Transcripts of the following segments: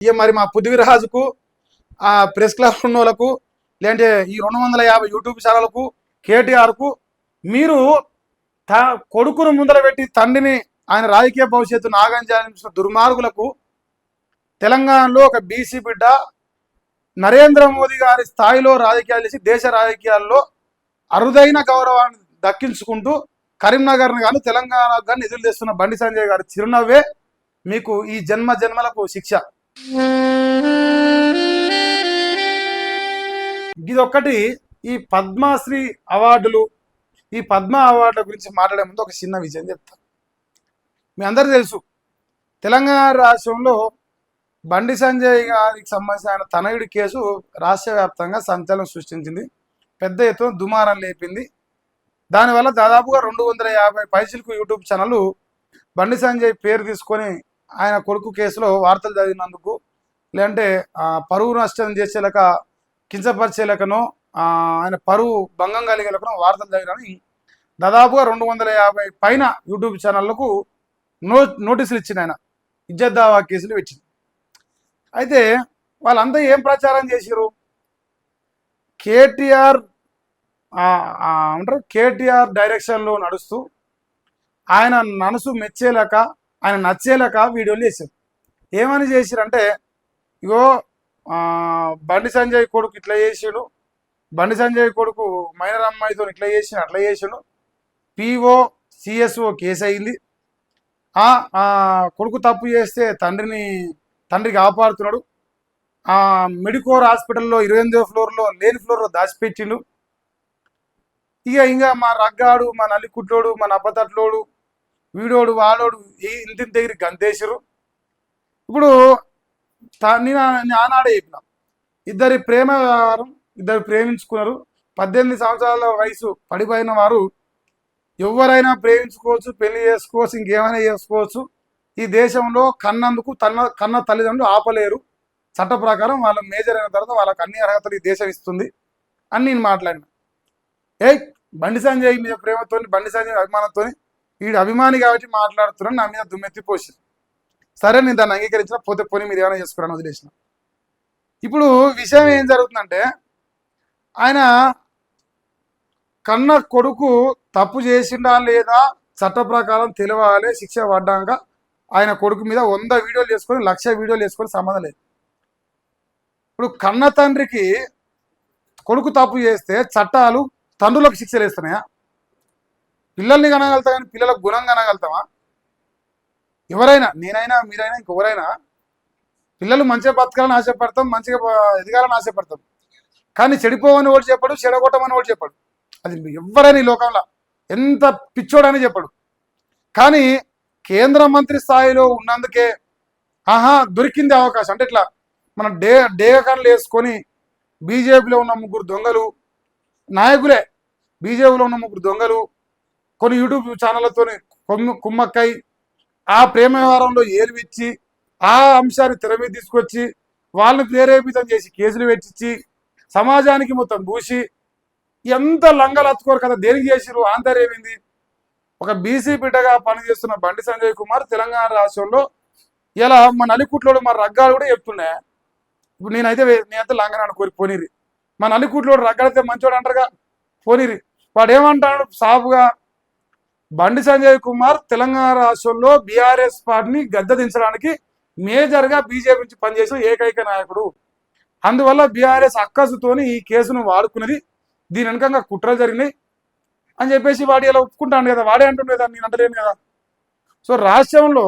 ఇక మరి మా పృథ్వీరాజుకు ఆ ప్రెస్ క్లబ్ ఉన్న వాళ్ళకు లేదంటే ఈ 250 యూట్యూబ్ ఛానళ్లకు కేటీఆర్కు మీరు కొడుకును ముందర పెట్టి తండ్రిని ఆయన రాజకీయ భవిష్యత్తు నాగం చేయాల్సిన దుర్మార్గులకు తెలంగాణలో ఒక బీసీ బిడ్డ నరేంద్ర మోదీ గారి స్థాయిలో రాజకీయాలు చేసి దేశ రాజకీయాల్లో అరుదైన గౌరవాన్ని దక్కించుకుంటూ కరీంనగర్ను కానీ తెలంగాణకు కానీ నిధులు తెస్తున్న బండి సంజయ్ గారి చిరునవ్వే మీకు ఈ జన్మ జన్మలకు శిక్ష. ఇదొక్కటి. ఈ పద్మశ్రీ అవార్డులు, ఈ పద్మ అవార్డుల గురించి మాట్లాడే ముందు ఒక చిన్న విషయం చెప్తాను. మీ అందరికీ తెలుసు, తెలంగాణ రాష్ట్రంలో బండి సంజయ్ గారికి సంబంధించిన తనయుడి కేసు రాష్ట్ర వ్యాప్తంగా సంచలనం సృష్టించింది, పెద్ద ఎత్తున దుమారం లేపింది. దానివల్ల దాదాపుగా 250 పైసలకు యూట్యూబ్ ఛానల్ బండి సంజయ్ పేరు తీసుకొని ఆయన కొడుకు కేసులో వార్తలు చదివినందుకు, లేదంటే పరువు నష్టం చేసేలాక కించపరిచేలాకనో ఆయన పరువు భంగం కలిగేలాకనో వార్తలు చదివినని దాదాపుగా 250 పైన యూట్యూబ్ ఛానళ్లకు నోటీసులు ఇచ్చింది. ఆయన ఇజ్జత్ దావా కేసులు పెట్టింది. అయితే వాళ్ళంతా ఏం ప్రచారం చేశారు? కేటీఆర్ కేటీఆర్ డైరెక్షన్లో నడుస్తూ ఆయన మనసు మెచ్చేలాక, ఆయన నచ్చేలాక వీడియోలు చేశారు. ఏమని చేశారంటే, ఇగో బండి సంజయ్ కొడుకు ఇట్లా చేసాడు, బండి సంజయ్ కొడుకు మైనర్ అమ్మాయితో ఇట్లా చేసాడు, అట్లా చేసాడు, పిఓ సిఎస్ఓ కేసు అయింది, కొడుకు తప్పు చేస్తే తండ్రికి కాపాడుతున్నాడు, మెడికోర్ హాస్పిటల్లో 28వ ఫ్లోర్లో లేని ఫ్లోర్లో దాచిపెట్టిండు, ఇంకా మా రగ్గాడు, మా నల్లికుట్లోడు, మా నప్పతట్లోడు, వీడోడు వాడోడు ఇంటి దగ్గర గంతేసారు. ఇప్పుడు నేను ఆనాడే చెప్పిన, ఇద్దరి ప్రేమ వ్యవహారం, ఇద్దరు ప్రేమించుకున్నారు, 18 సంవత్సరాల వయసు పడిపోయిన వారు ఎవరైనా ప్రేమించుకోవచ్చు, పెళ్లి చేసుకోవచ్చు, ఇంకేమైనా చేసుకోవచ్చు. ఈ దేశంలో కన్నందుకు కన్న తల్లిదండ్రులు ఆపలేరు. చట్ట ప్రకారం వాళ్ళ మేజర్ అయిన తర్వాత వాళ్ళకి అన్ని అర్హతలు ఈ దేశం ఇస్తుంది అని నేను మాట్లాడిన. బండి సంజయ్ మీద ప్రేమతో, బండి సంజయ్ అభిమానంతో, వీడు అభిమాని కాబట్టి మాట్లాడుతున్నాను, నా మీద దుమ్మెత్తిపోసి, సరే నేను దాన్ని అంగీకరించిన, పోతే పోనీ మీరు ఏమైనా చేసుకున్నాను వదిలేసిన. ఇప్పుడు విషయం ఏం జరుగుతుందంటే, ఆయన కన్న కొడుకు తప్పు చేసిండా లేదా చట్ట ప్రకారం తెలియాలి, శిక్ష పడ్డాక ఆయన కొడుకు మీద 100 వీడియోలు చేసుకొని 1,00,000 వీడియోలు చేసుకొని సంబంధం లేదు. ఇప్పుడు కన్న తండ్రికి కొడుకు తప్పు చేస్తే చట్టాలు తండ్రులకు శిక్షలు వేస్తున్నాయా? పిల్లల్ని కనగలుగుతా కానీ పిల్లలకు గుణం కనగలుగుతామా? ఎవరైనా, నేనైనా మీరైనా ఇంకెవరైనా, పిల్లలు మంచిగా బతకాలని ఆశపడతాం, మంచిగా ఎదగాలని ఆశపడతాం. కానీ చెడిపోవని వాడు చెప్పడు, చెడగొట్టమని వాడు చెప్పడు. అది ఎవరైనా ఈ లోకంలో ఎంత పిచ్చోడని చెప్పడు. కానీ కేంద్ర మంత్రి స్థాయిలో ఉన్నందుకే దొరికింది అవకాశం. అంటే ఇట్లా మన డేగకన్లు వేసుకొని బీజేపీలో ఉన్న 3 దొంగలు నాయకులే, బీజేపీలో ఉన్న 3 దొంగలు కొన్ని యూట్యూబ్ ఛానళ్లతో కుమ్మక్కై ఆ ప్రేమ వ్యవహారంలో ఏలువిచ్చి ఆ అంశాన్ని తెర మీద తీసుకొచ్చి వాళ్ళని ప్రేరేపితం చేసి కేసులు పెట్టించి సమాజానికి మొత్తం పూసి ఎంత లంగలత్తుకోరు కదా. దేనికి చేసిరు? ఆంతర్యమైంది. ఒక బీసీ బిడ్డగా పనిచేస్తున్న బండి సంజయ్ కుమార్ తెలంగాణ రాష్ట్రంలో ఇలా మా నలికుట్లోడు, మా రగ్గాలు కూడా చెప్తుండే, ఇప్పుడు నేనైతే లంగనాన్ని కోరి పోనీరి, మా నలికుట్లోడు రగ్గాడితే మంచోడు అంటారుగా, పోనీరి. వాడు ఏమంటాడు సాబుగా, బండి సంజయ్ కుమార్ తెలంగాణ రాష్ట్రంలో బీఆర్ఎస్ పార్టీని గద్దెదించడానికి మేజర్గా బీజేపీ నుంచి పనిచేసిన ఏకైక నాయకుడు. అందువల్ల బీఆర్ఎస్ అక్కసుతోని ఈ కేసును వాడుకున్నది, దీని వెనకంగా కుట్రలు జరిగినాయి అని చెప్పేసి వాడు ఇలా ఒప్పుకుంటాను కదా. వాడే అంటుండే కదా, నేను అంటలేను కదా. సో రాష్ట్రంలో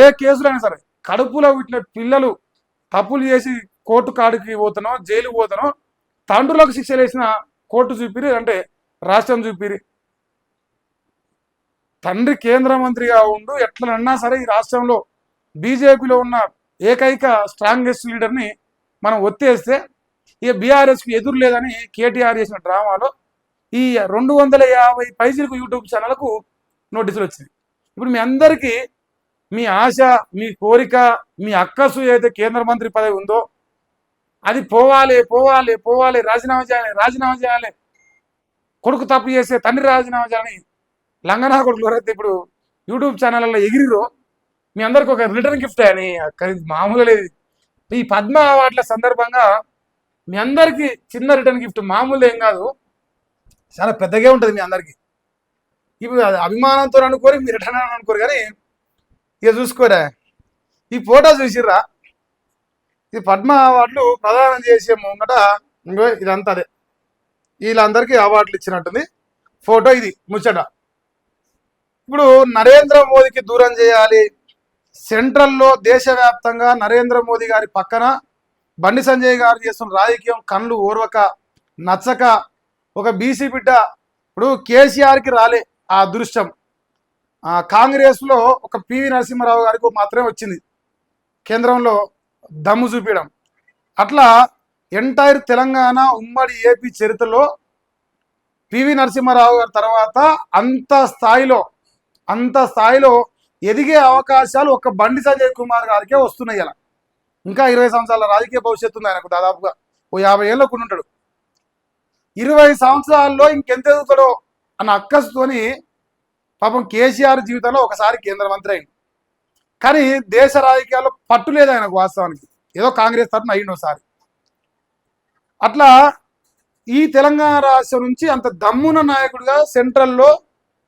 ఏ కేసులైనా సరే కడుపులో వీటిలో పిల్లలు తప్పులు చేసి కోర్టు కాడికి పోతానో, జైలుకు పోతానో, తండ్రులకు శిక్షలు వేసిన కోర్టు చూపిరి, అంటే రాష్ట్రం చూపిరి. తండ్రి కేంద్ర మంత్రిగా ఉండు ఎట్లనన్నా సరే ఈ రాష్ట్రంలో బీజేపీలో ఉన్న ఏకైక స్ట్రాంగెస్ట్ లీడర్ని మనం ఒత్తేస్తే ఇక బీఆర్ఎస్కి ఎదురు లేదని కేటీఆర్ చేసిన డ్రామాలో ఈ 250 పైసలకు యూట్యూబ్ ఛానళ్లకు నోటీసులు వచ్చినాయి. ఇప్పుడు మీ అందరికీ మీ ఆశ, మీ కోరిక, మీ అక్కసు ఏదైతే కేంద్ర మంత్రి పదవి ఉందో అది పోవాలి పోవాలి పోవాలి, రాజీనామా చేయాలి రాజీనామా చేయాలి, కొడుకు తప్పు చేస్తే తండ్రి రాజీనామా చేయాలని లంగనా కొడుకులు ఎవరైతే ఇప్పుడు యూట్యూబ్ ఛానళ్ళలో ఎగిరిరో మీ అందరికి ఒక రిటర్న్ గిఫ్ట్ అని అక్కడ మామూలుగా లేదు. ఈ పద్మ అవార్డుల సందర్భంగా మీ అందరికి చిన్న రిటర్న్ గిఫ్ట్, మామూలు ఏం కాదు, చాలా పెద్దగా ఉంటుంది మీ అందరికి. ఇప్పుడు అది అభిమానంతో అనుకోరు, మీరు రిటర్న్ అనుకోరు, కానీ ఇక చూసుకోరా ఈ ఫోటో చూసిర్రా, ఈ పద్మ అవార్డులు ప్రదానం చేసే ముంగట ఇంకో ఇదంతా అదే, వీళ్ళందరికీ అవార్డులు ఇచ్చినట్టుంది ఫోటో. ఇది ముచ్చట. ఇప్పుడు నరేంద్ర మోదీకి దూరం చేయాలి, సెంట్రల్లో దేశవ్యాప్తంగా నరేంద్ర మోదీ గారి పక్కన బండి సంజయ్ గారు చేస్తున్న రాజకీయం కళ్ళు ఓర్వక నచ్చక ఒక బీసీ బిడ్డ, ఇప్పుడు కేసీఆర్కి రాలే ఆ అదృష్టం, కాంగ్రెస్లో ఒక పివి నరసింహారావు గారికి మాత్రమే వచ్చింది కేంద్రంలో దమ్ము చూపించడం. అట్లా ఎంటైర్ తెలంగాణ ఉమ్మడి ఏపీ చరిత్రలో పివి నరసింహారావు గారి తర్వాత అంత స్థాయిలో ఎదిగే అవకాశాలు ఒక బండి సంజయ్ కుమార్ గారికే వస్తున్నాయి. ఇలా ఇంకా 20 సంవత్సరాల రాజకీయ భవిష్యత్తు ఉంది ఆయనకు, దాదాపుగా ఓ 50 ఏళ్ళకు ఉంటాడు. 20 సంవత్సరాల్లో ఇంకెంత ఎదుగుతాడో అన్న అక్కసుతోని పాపం కేసీఆర్ జీవితంలో ఒకసారి కేంద్ర మంత్రి అయింది, కానీ దేశ రాజకీయాల్లో పట్టు లేదు ఆయనకు. వాస్తవానికి ఏదో కాంగ్రెస్ తరఫున అయ్యిండు ఒకసారి. అట్లా ఈ తెలంగాణ రాష్ట్రం నుంచి అంత దమ్మున నాయకుడిగా సెంట్రల్లో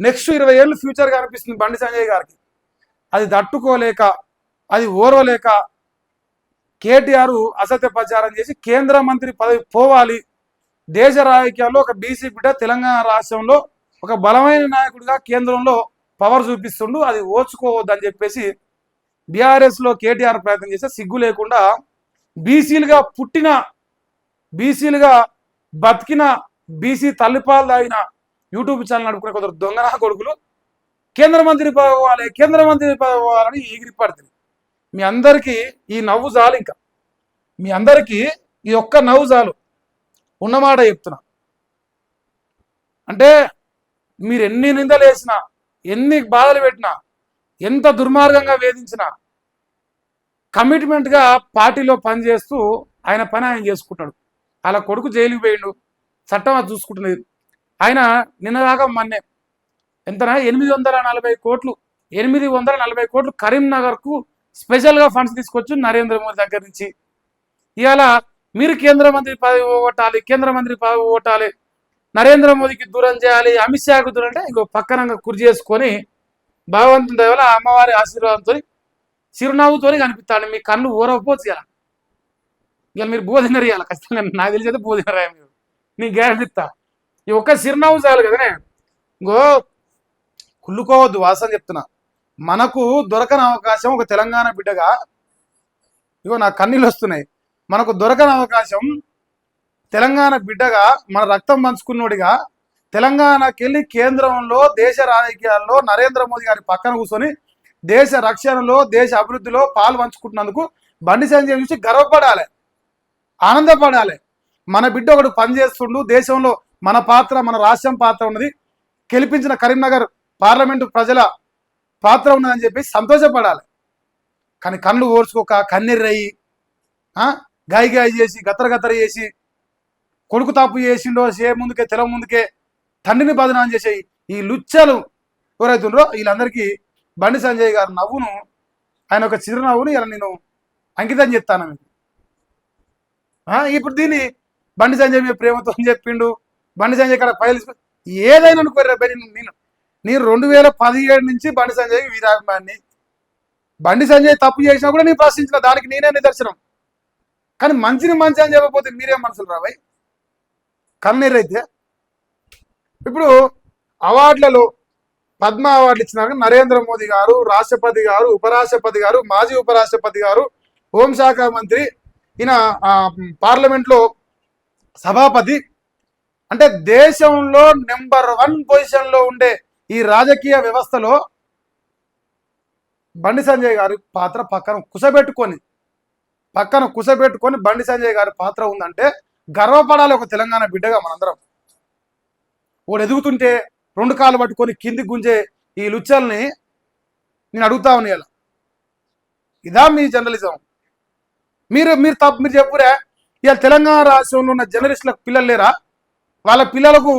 నెక్స్ట్ 20 ఏళ్ళు ఫ్యూచర్గా అనిపిస్తుంది బండి సంజయ్ గారికి. అది తట్టుకోలేక, అది ఓర్వలేక కేటీఆర్ అసత్య ప్రచారం చేసి కేంద్ర మంత్రి పదవి పోవాలి, దేశ రాజకీయాల్లో ఒక బీసీ బిడ్డ తెలంగాణ రాష్ట్రంలో ఒక బలమైన నాయకుడిగా కేంద్రంలో పవర్ చూపిస్తుండు, అది ఓర్చుకోవద్దని చెప్పేసి బీఆర్ఎస్లో కేటీఆర్ ప్రయత్నం చేస్తే సిగ్గు లేకుండా బీసీలుగా పుట్టిన, బీసీలుగా బతికిన, బీసీ తల్లిపాలు తాగిన యూట్యూబ్ ఛానల్ నడుపుకునే కొందరు దొంగన కొడుకులు కేంద్ర మంత్రి పోవాలి, కేంద్ర మంత్రి పోవాలని ఎగిరి పడుతుంది. మీ అందరికీ ఈ నవ్వు చాలు, ఇంకా మీ అందరికీ ఈ ఒక్క నవ్వు చాలు. ఉన్నమాట చెప్తున్నా. అంటే మీరు ఎన్ని నిందలు వేసినా, ఎన్ని బాధలు పెట్టినా, ఎంత దుర్మార్గంగా వేధించినా కమిట్మెంట్గా పార్టీలో పనిచేస్తూ ఆయన పని ఆయన చేసుకుంటాడు. అలా కొడుకు జైలుకి పోయిండు, చట్టం అది చూసుకుంటున్నది. ఆయన నిన్నదాకా మొన్నే ఎంతనా 840 కోట్లు 840 కోట్లు కరీంనగర్కు స్పెషల్గా ఫండ్స్ తీసుకొచ్చి నరేంద్ర మోదీ దగ్గర నుంచి. ఇవాళ మీరు కేంద్ర మంత్రి పదవి ఓటాలి, కేంద్ర మంత్రి పదవి ఓటాలి, నరేంద్ర మోదీకి దూరం చేయాలి, అమిత్ షాకు దూరం అంటే ఇంకో పక్కన కురి చేసుకొని భగవంతుని దయవల్ల అమ్మవారి ఆశీర్వాదంతో చిరునవ్వుతో కనిపిస్తాడు. మీ కళ్ళు ఊరకపోవచ్చు. ఇలా ఇవాళ మీరు బోధినరు, ఇవాళ ఖచ్చితంగా నాకు తెలిసి అయితే బోధినరా మీరు, నీ గ్యారెంటీ ఇస్తా. ఈ ఒక్క చిరునవ్వు చాలు కదనే. ఇంకో కుళ్ళుకోవద్దు, వాసన చెప్తున్నా. మనకు దొరకని అవకాశం ఒక తెలంగాణ బిడ్డగా, ఇగో నా కన్నీళ్ళు వస్తున్నాయి, మనకు దొరకని అవకాశం తెలంగాణ బిడ్డగా, మన రక్తం పంచుకున్నోడిగా తెలంగాణకి వెళ్ళి కేంద్రంలో దేశ రాజకీయాల్లో నరేంద్ర మోదీ గారి పక్కన కూర్చొని దేశ రక్షణలో, దేశ అభివృద్ధిలో పాలు పంచుకుంటున్నందుకు బండి సంజయ్ నుంచి గర్వపడాలి, ఆనందపడాలి. మన బిడ్డ ఒకడు పనిచేస్తుండు, దేశంలో మన పాత్ర, మన రాష్ట్రం పాత్ర ఉన్నది, గెలిపించిన కరీంనగర్ పార్లమెంటు ప్రజల పాత్ర ఉన్నదని చెప్పి సంతోషపడాలి. కానీ కళ్ళు ఓర్చుకోక కన్నెర్రయ్యి గాయ చేసి గత్తర చేసి కొడుకు తప్పు చేసిండో ముందుకే తెల ముందుకే తండ్రిని బదనాం చేసే ఈ లుచ్చలు ఎవరైతుండ్రో వీళ్ళందరికీ బండి సంజయ్ గారి నవ్వును, ఆయన ఒక చిరునవ్వును ఇలా నేను అంకితం చేస్తాను మీకు. ఇప్పుడు దీన్ని బండి సంజయ్ మీ ప్రేమతో చెప్పిండు, బండి సంజయ్ ఇక్కడ ఫైల్ ఏదైనా అనుకోరా. నేను 2017 నుంచి బండి సంజయ్ వీరాభిమాన్ని. బండి సంజయ్ తప్పు చేసినా కూడా నేను ప్రశ్నించిన, దానికి నేనే నిదర్శనం. కానీ మంచిని మంచి అని చెప్పకపోతే మీరేం మనసులు రావాయి కన్నీరైతే. ఇప్పుడు అవార్డులలో పద్మ అవార్డులు ఇచ్చినారు నరేంద్ర మోదీ గారు, రాష్ట్రపతి గారు, ఉపరాష్ట్రపతి గారు, మాజీ ఉపరాష్ట్రపతి గారు, హోంశాఖ మంత్రి, ఈయన పార్లమెంట్లో సభాపతి. అంటే దేశంలో నెంబర్ 1 పొజిషన్లో ఉండే ఈ రాజకీయ వ్యవస్థలో బండి సంజయ్ గారి పాత్ర పక్కన కుసబెట్టుకొని బండి సంజయ్ గారి పాత్ర ఉందంటే గర్వపడాలి ఒక తెలంగాణ బిడ్డగా మనందరం. వాడు ఎదుగుతుంటే 2 కాళ్ళు పట్టుకొని కిందికి గుంజే ఈ లుచ్చల్ని నేను అడుగుతా ఉన్నాను. ఇదా మీ జర్నలిజం? మీరు చెప్పురే. ఇవాళ తెలంగాణ రాష్ట్రంలో ఉన్న జర్నలిస్టులకు పిల్లలు లేరా? వాళ్ళ పిల్లలకు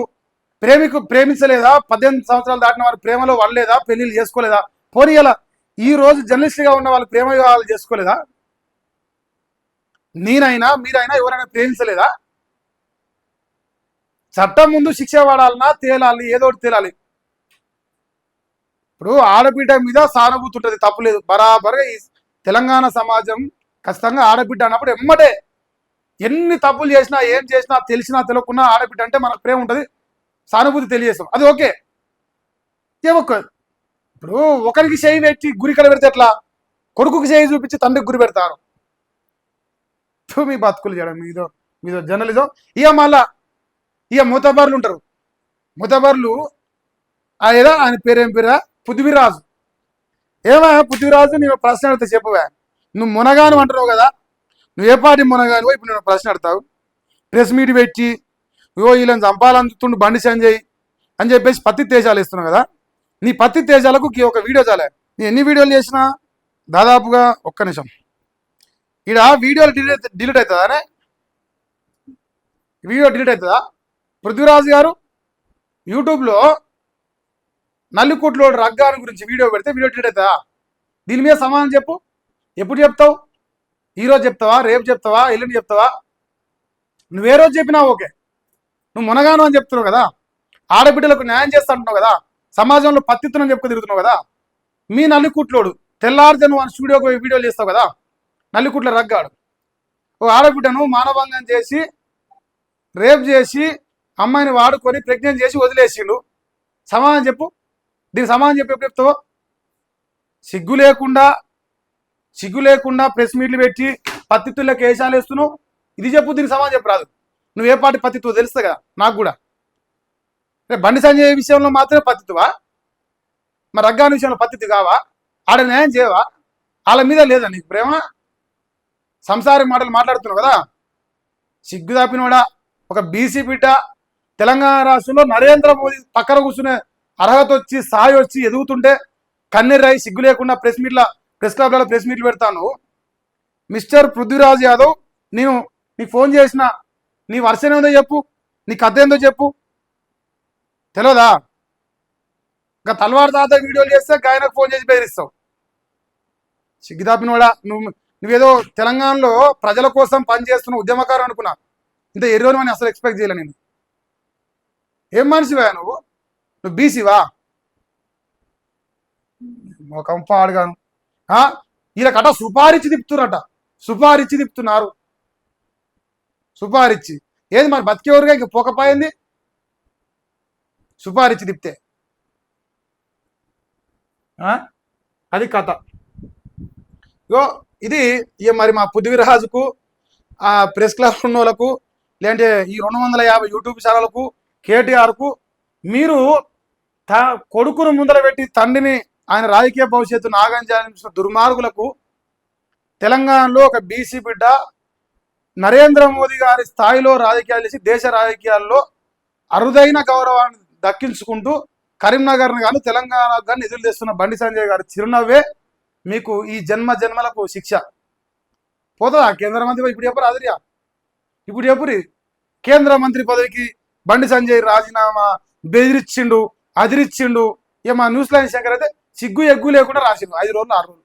ప్రేమించలేదా? 18 సంవత్సరాలు దాటిన వారి ప్రేమలో వాళ్ళలేదా? పెళ్లిళ్ళు చేసుకోలేదా? పోనీ ఇలా ఈ రోజు జర్నలిస్ట్గా ఉన్న వాళ్ళు ప్రేమ వివాహాలు చేసుకోలేదా? నేనైనా మీరైనా ఎవరైనా ప్రేమించలేదా? చట్టం ముందు శిక్ష పడాలన్నా తేలాలి, ఏదో ఒకటి తేలాలి. ఇప్పుడు ఆడబిడ్డ మీద సానుభూతి ఉంటుంది, తప్పులేదు. బరాబర్గా ఈ తెలంగాణ సమాజం ఖచ్చితంగా ఆడబిడ్డ అన్నప్పుడు ఎమ్మటే ఎన్ని తప్పులు చేసినా ఏం చేసినా తెలిసినా తెలియకున్నా ఆడబిడ్డ అంటే మనకు ప్రేమ ఉంటుంది, సానుభూతి తెలియజేస్తాం, అది ఓకే. ఇప్పుడు ఒకరికి చేయి పెట్టి గురికలు పెడితే ఎట్లా? కొడుకుకి చేయి చూపించి తండ్రికి గురి పెడతారు. మీ బతుకులు చేయడం మీదో మీదో జర్నలిజం. ఇక మళ్ళా ఇక మూతబార్లు ఉంటారు. మూతబార్లు ఏదో ఆయన పేరేం పేరా, పృథ్వీరాజు. ఏమా పృథ్వీరాజు, నేను ప్రశ్న అడిగితే చెప్పవా? నువ్వు మునగాను అంటున్నావు కదా, నువ్వు ఏ పార్టీ మునగాను? ఇప్పుడు నేను ప్రశ్న అడతావు, ప్రెస్ మీట్ పెట్టి వీళ్ళని చంపాలందుతుండు బండి సంజయ్ అని చెప్పేసి పత్తి తేజాలు ఇస్తున్నావు కదా. నీ పత్తి తేజాలకు ఒక వీడియో చాలే. నీ ఎన్ని వీడియోలు చేసినా దాదాపుగా ఒక్క నిమిషం ఈడ వీడియోలు డిలీట్ అవుతుందా? వీడియో డిలీట్ అవుతుందా? పృథ్వీరాజు గారు యూట్యూబ్లో నల్లికుట్లో రగ్గాని గురించి వీడియో పెడితే వీడియో డిలీట్ అవుతుందా? దీని మీద సమాధానం చెప్పు. ఎప్పుడు చెప్తావు? ఈరోజు చెప్తావా, రేపు చెప్తావా, ఎల్లుండి చెప్తావా? నువ్వే రోజు చెప్పినా ఓకే. నువ్వు మునగాను అని చెప్తున్నావు కదా, ఆడబిడ్డలకు న్యాయం చేస్తా అంటున్నావు కదా, సమాజంలో పత్తిత్తునం చెప్పుకు తిరుగుతున్నావు కదా. మీ నల్లికుట్లోడు తెల్లారితే నువ్వు స్టూడియోకి వీడియోలు చేస్తావు కదా, నల్లికుట్ల రగ్గాడు ఓ ఆడబిడ్డను మానభంగం చేసి రేప్ చేసి అమ్మాయిని వాడుకొని ప్రెగ్నెంట్ చేసి వదిలేసిండు. సమాధానం చెప్పు. దీనికి సమాధానం చెప్పి ఎప్పుడు చెప్తావు? సిగ్గు లేకుండా ప్రెస్ మీట్లు పెట్టి పత్తిత్తుల్లో కేసాలు వేస్తున్నావు. ఇది చెప్పు, దీనికి సమాధానం చెప్పు రాదు. నువ్వు ఏ పార్టీ పత్తిత్తువో తెలుస్తా కదా నాకు కూడా. బండి సంజయ్ విషయంలో మాత్రమే పత్తిత్తువా? మరి రగ్గాని విషయంలో పత్తిత్తి కావా? ఆడ న్యాయం చేయవా? వాళ్ళ మీద లేదా నీకు ప్రేమ? సంసారి మాటలు మాట్లాడుతున్నావు కదా, సిగ్గు తప్పినోడా. ఒక బీసీ బిడ్డ తెలంగాణ రాష్ట్రంలో నరేంద్ర మోదీ పక్కన కూర్చునే అర్హత వచ్చి స్థాయి వచ్చి ఎదుగుతుంటే కన్నెర్రాయి సిగ్గు లేకుండా ప్రెస్ క్లబ్లలో ప్రెస్ మీట్లు పెడతాను. మిస్టర్ పృథ్వీరాజ్ యాదవ్, నేను నీకు ఫోన్ చేసిన, నీ వర్షన్ ఏందో చెప్పు, నీ కథ ఏందో చెప్పు. తెలియదా? ఇంకా తల్వార్ తాత వీడియోలు చేస్తే గాయనకు ఫోన్ చేసి బెదిరిస్తావు. సిగ్గుదాపినోడా. నువ్వేదో తెలంగాణలో ప్రజల కోసం పనిచేస్తున్న ఉద్యమకారు అనుకున్నా, ఇంత ఎర్రోని అని అసలు ఎక్స్పెక్ట్ చేయలే నేను. ఏం మనిషివా నువ్వు బీసీవా? ఒక పాడుగాను. వీళ్ళకట సుపారిచ్చి తిప్పుతున్నారు. సుపారిచ్చి ఏది మరి బతికేవరుగా ఇంక పోకపోయింది సుపారిచ్చి తిప్పితే. అది కథ. ఇది ఇక మరి మా పృథ్వీరాజుకు, ఆ ప్రెస్ క్లబ్ ఉన్న వాళ్ళకు, లేదంటే ఈ 250 యూట్యూబ్ ఛానళ్లకు, కేటీఆర్కు, మీరు కొడుకును ముందర పెట్టి తండ్రిని ఆయన రాజకీయ భవిష్యత్తు నాగం చేయాల్సిన దుర్మార్గులకు తెలంగాణలో ఒక బీసీ బిడ్డ నరేంద్ర మోదీ గారి స్థాయిలో రాజకీయాలు చేసి దేశ రాజకీయాల్లో అరుదైన గౌరవాన్ని దక్కించుకుంటూ కరీంనగర్ను కానీ తెలంగాణకు కానీ నిధులు తెస్తున్న బండి సంజయ్ గారి చిరునవ్వే మీకు ఈ జన్మలకు శిక్ష. పోతుందా కేంద్ర మంత్రి? ఇప్పుడు చెప్పరు అదిరియా, ఇప్పుడు చెప్పురి. కేంద్ర మంత్రి పదవికి బండి సంజయ్ రాజీనామా బెదిరిచ్చిండు, అదిరిచ్చిండు. ఇక మా న్యూస్ లైన్ శంకర్ అయితే సిగ్గు ఎగ్గు లేకుండా రాసిండు 5 రోజులు 6 రోజులు.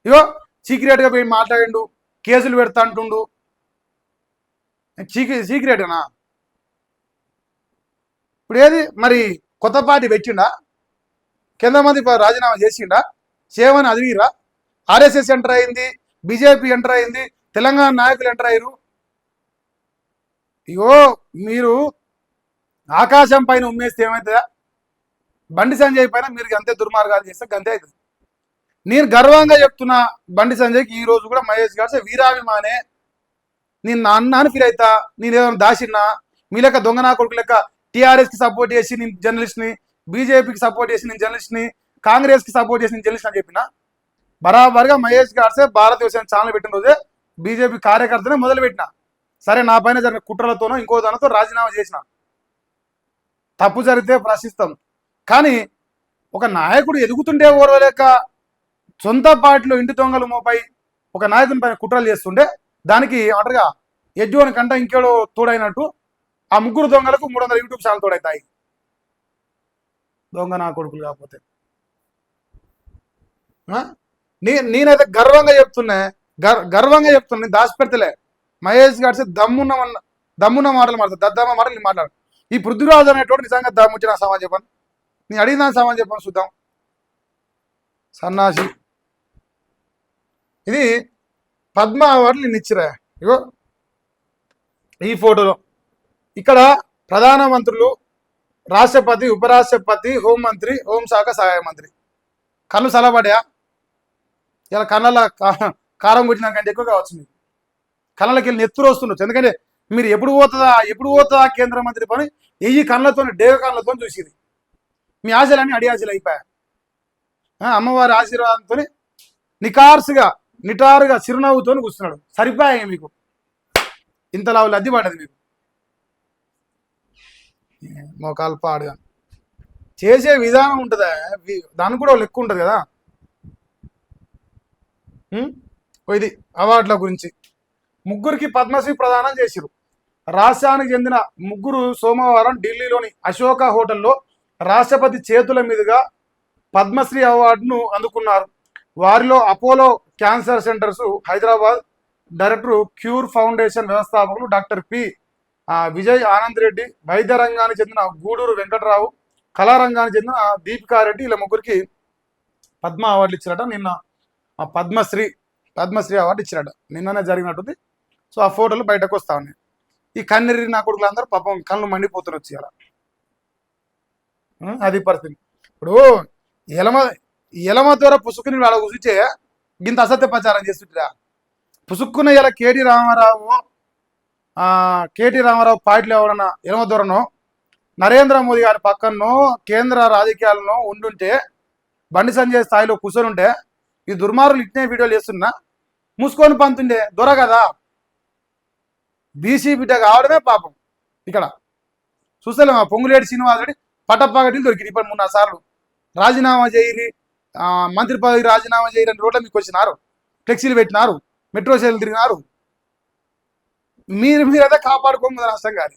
ఇగో సీక్రెట్గా పోయి మాట్లాడిండు, కేసులు పెడతా అంటుండు. సీక్రెటేనా? ఇప్పుడు ఏది మరి కొత్త పార్టీ పెట్టిండా? కేంద్ర మంత్రి రాజీనామా చేసిండా? చేయమని అదిగిరా? ఆర్ఎస్ఎస్ ఎంటర్ అయింది, బీజేపీ ఎంటర్ అయింది, తెలంగాణ నాయకులు ఎంటర్ అయ్యారు. ఇగో మీరు ఆకాశం పైన ఉమ్మేస్తే ఏమవుతుందా? బండి సంజయ్ పైన మీరు అంతే దుర్మార్గాలు చేస్తే గంతే అవుతుంది. నేను గర్వంగా చెప్తున్నా, బండి సంజయ్కి ఈ రోజు కూడా మహేష్ గారు వీరాభిమానే. నేను నా అన్న అని ఫీల్ అవుతా. నేను ఏదైనా దాచిన్నా మీ లెక్క దొంగ నా కొడుకు లెక్క టీఆర్ఎస్కి సపోర్ట్ చేసి నేను జర్నలిస్ట్ని, బీజేపీకి సపోర్ట్ చేసి నేను జర్నలిస్ట్ని, కాంగ్రెస్కి సపోర్ట్ చేసి నేను జర్నలిస్ట్ అని చెప్పిన బరాబర్గా మహేష్ గారు భారతదేశం ఛానల్ పెట్టిన రోజే బీజేపీ కార్యకర్తనే మొదలుపెట్టిన. సరే, నా పైన జరిగిన కుట్రలతోనో ఇంకో దానితో రాజీనామా చేసిన. తప్పు జరిగితే ప్రశ్నిస్తాం, కానీ ఒక నాయకుడు ఎదుగుతుంటే ఓర్వలేక సొంత పార్టీలో ఇంటి దొంగలు మోపై ఒక నాయకుని పైన కుట్రలు చేస్తుండే దానికి అంటారుగా ఎడ్జోని కంట ఇంకేడో తోడైనట్టు ఆ ముగ్గురు దొంగలకు 300 యూట్యూబ్ ఛానల్ తోడవుతాయి. దొంగ నా కొడుకులు కాకపోతే ఆ? నేనైతే గర్వంగా చెప్తున్నా, నేను దాచిపెడతలే. మహేష్ గారి దమ్మున్న మాటలు మాట్లాడు, దద్దమ్మ మాటలు నేను మాట్లాడు. ఈ పృథ్వీరాజు అనేటోడు నిజంగా దమ్ముచ్చి నా సమాజం చెప్పాను. నేను అడిగిన సమాజం చెప్పాను చూద్దాం. సన్నాసి. ఇది పద్మ అవార్డులు నిన్ను ఇచ్చిరా. ఇగో ఈ ఫోటోలో ఇక్కడ ప్రధానమంత్రులు, రాష్ట్రపతి, ఉపరాష్ట్రపతి, హోంమంత్రి, హోంశాఖ సహాయ మంత్రి కళ్ళు సలబడా. ఇలా కళ్ళ కారం కొట్టిన కంటే ఎక్కువగా వచ్చింది. కళ్ళకి వెళ్ళి నెత్తురు వస్తుండొచ్చు. ఎందుకంటే మీరు ఎప్పుడు పోతుందా కేంద్ర మంత్రి పని ఎయ్యి కళ్ళతో, డేగ కళ్ళతో చూసింది. మీ ఆశలన్నీ అడి ఆశలు అయిపోయాయి. అమ్మవారి ఆశీర్వాదంతో నిటారుగా చిరునవ్వుతో కూర్చున్నాడు. సరిపోయాయి మీకు. ఇంతలా లద్ది పడ్డది మీకు. మోకాలు పాడుగా చేసే విధానం ఉంటుందా, దానికి కూడా లెక్క ఉంటుంది కదా. ఇది అవార్డుల గురించి. ముగ్గురికి పద్మశ్రీ ప్రదానం చేసిరు. రాష్ట్రానికి చెందిన ముగ్గురు సోమవారం ఢిల్లీలోని అశోక హోటల్లో రాష్ట్రపతి చేతుల మీదుగా పద్మశ్రీ అవార్డును అందుకున్నారు. వారిలో Apollo cancer centres Hyderabad director, cure foundation వ్యవస్థాపకులు డాక్టర్ పి విజయ్ ఆనంద్ రెడ్డి, వైద్య రంగానికి చెందిన గూడూరు వెంకటరావు, కళారంగానికి చెందిన దీపికారెడ్డి, ఇలా ముగ్గురికి పద్మ అవార్డులు ఇచ్చారట. నిన్న పద్మశ్రీ అవార్డు ఇచ్చారట. నిన్ననే జరిగినట్టుంది. సో ఆ ఫోటోలు బయటకు వస్తా ఉన్నాయి. ఈ కన్నెర్రి నా కొడుకులు అందరూ పాపం కళ్ళు మండిపోతున్నారు వచ్చి అలా. అది పరిస్థితి. ఇప్పుడు ఎలమ ద్వారా పుసుకుని వాళ్ళ కూర్చే ఇంత అసత్య ప్రచారం చేస్తుంటా. పుసుక్కున్న ఇలా కేటీ రామారావు పార్టీలో ఎవరన్నా ఎలమ దూరనో, నరేంద్ర మోదీ గారి పక్కనో, కేంద్ర రాజకీయాలను ఉండుంటే, బండి సంజయ్ స్థాయిలో కూర్చొని ఉంటే ఈ దుర్మార్గులు ఇట్నే వీడియోలు చేస్తున్నా మూసుకొని పంతుండే దొర కదా. బీసీ బిడ్డ కావడమే పాపం. ఇక్కడ చూస్తలేమా పొంగులేటి శ్రీనివాసుడి పట్టపాగటిలు దొరికింది. ఇప్పుడు 3-4 సార్లు రాజీనామా చేయరి, మంత్రి పదవి రాజీనామా చేయరి అని రోడ్ల మీకు వచ్చినారు, ఫ్లెక్సీలు పెట్టినారు, మెట్రో సేలు తిరిగినారు. మీరైతే కాపాడుకోము రాష్ట్రం కానీ.